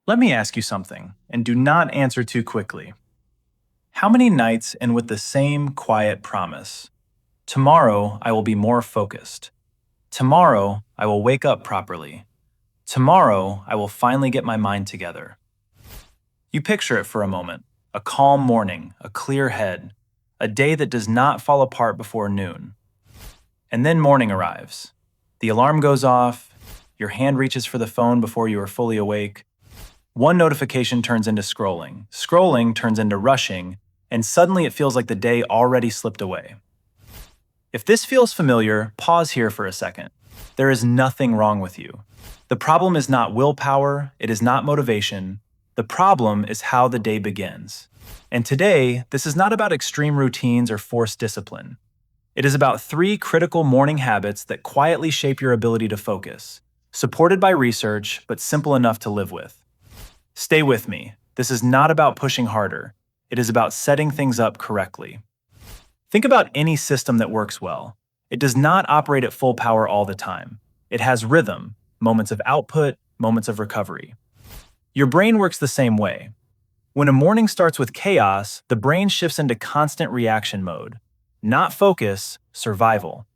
Let me ask you something, and do not answer too quickly. How many nights end with the same quiet promise? Tomorrow I will be more focused. Tomorrow I will wake up properly. Tomorrow I will finally get my mind together. You picture it for a moment. A calm morning, a clear head, a day that does not fall apart before noon. And then morning arrives. The alarm goes off, your hand reaches for the phone before you are fully awake. One notification turns into scrolling, scrolling turns into rushing, and suddenly it feels like the day already slipped away. If this feels familiar, pause here for a second. There is nothing wrong with you. The problem is not willpower, it is not motivation. The problem is how the day begins. And today, this is not about extreme routines or forced discipline. It is about 3 critical morning habits that quietly shape your ability to focus, supported by research, but simple enough to live with. Stay with me. This is not about pushing harder. It is about setting things up correctly. Think about any system that works well. It does not operate at full power all the time. It has rhythm, moments of output, moments of recovery. Your brain works the same way. When a morning starts with chaos, the brain shifts into constant reaction mode. Not focus, survival.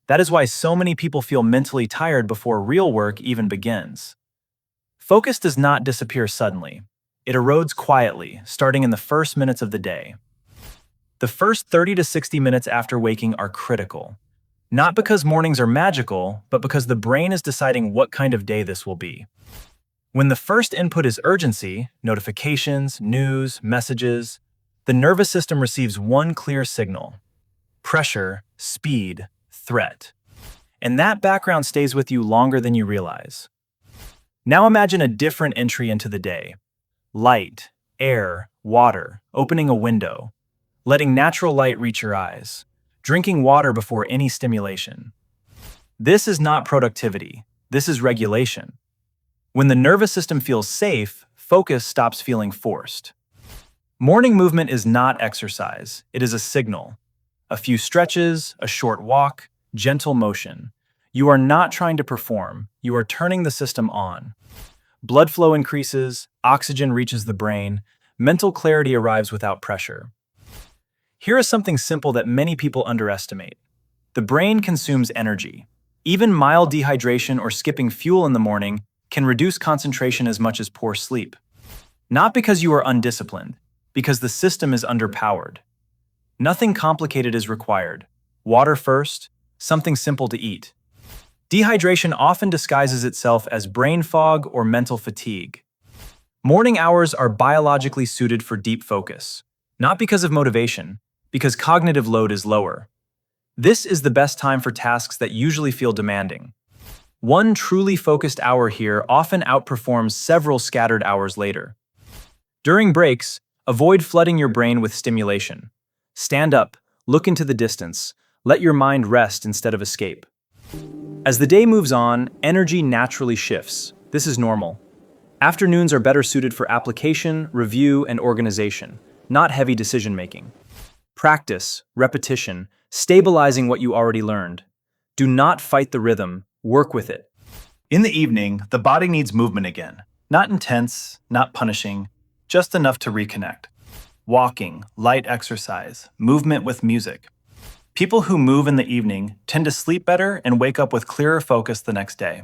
That is why so many people feel mentally tired before real work even begins. Focus does not disappear suddenly. It erodes quietly, starting in the first minutes of the day. The first 30 to 60 minutes after waking are critical. Not because mornings are magical, but because the brain is deciding what kind of day this will be. When the first input is urgency, notifications, news, messages, the nervous system receives one clear signal: pressure, speed, threat. And that background stays with you longer than you realize. Now imagine a different entry into the day. Light, air, water, opening a window, letting natural light reach your eyes, drinking water before any stimulation. This is not productivity. This is regulation. When the nervous system feels safe, focus stops feeling forced. Morning movement is not exercise. It is a signal. A few stretches, a short walk, gentle motion. You are not trying to perform. You are turning the system on. Blood flow increases, oxygen reaches the brain, mental clarity arrives without pressure. Here is something simple that many people underestimate. The brain consumes energy. Even mild dehydration or skipping fuel in the morning can reduce concentration as much as poor sleep. Not because you are undisciplined, because the system is underpowered. Nothing complicated is required. Water first, something simple to eat. Dehydration often disguises itself as brain fog or mental fatigue. Morning hours are biologically suited for deep focus, not because of motivation, because cognitive load is lower. This is the best time for tasks that usually feel demanding. One truly focused hour here often outperforms several scattered hours later. During breaks, avoid flooding your brain with stimulation. Stand up, look into the distance, let your mind rest instead of escape. As the day moves on, energy naturally shifts. This is normal. Afternoons are better suited for application, review, and organization, not heavy decision-making. Practice, repetition, stabilizing what you already learned. Do not fight the rhythm, work with it. In the evening, the body needs movement again. Not intense, not punishing, just enough to reconnect. Walking, light exercise, movement with music. People who move in the evening tend to sleep better and wake up with clearer focus the next day.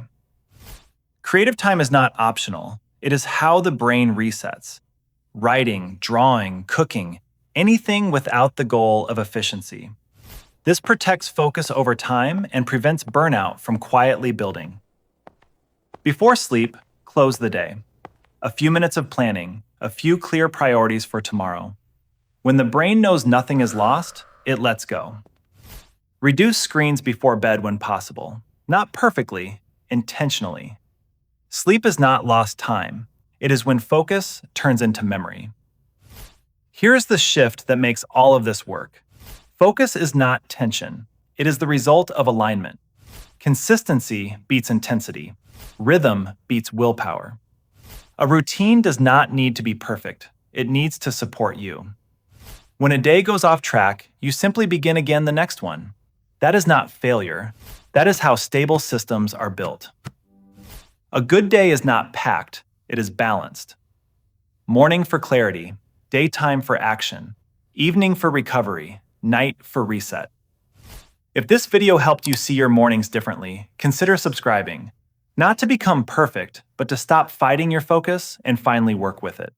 Creative time is not optional. It is how the brain resets. Writing, drawing, cooking, anything without the goal of efficiency. This protects focus over time and prevents burnout from quietly building. Before sleep, close the day. A few minutes of planning, a few clear priorities for tomorrow. When the brain knows nothing is lost, it lets go. Reduce screens before bed when possible. Not perfectly, intentionally. Sleep is not lost time. It is when focus turns into memory. Here's the shift that makes all of this work. Focus is not tension. It is the result of alignment. Consistency beats intensity. Rhythm beats willpower. A routine does not need to be perfect. It needs to support you. When a day goes off track, you simply begin again the next one. That is not failure. That is how stable systems are built. A good day is not packed. It is balanced. Morning for clarity, daytime for action, evening for recovery, night for reset. If this video helped you see your mornings differently, consider subscribing. Not to become perfect, but to stop fighting your focus and finally work with it.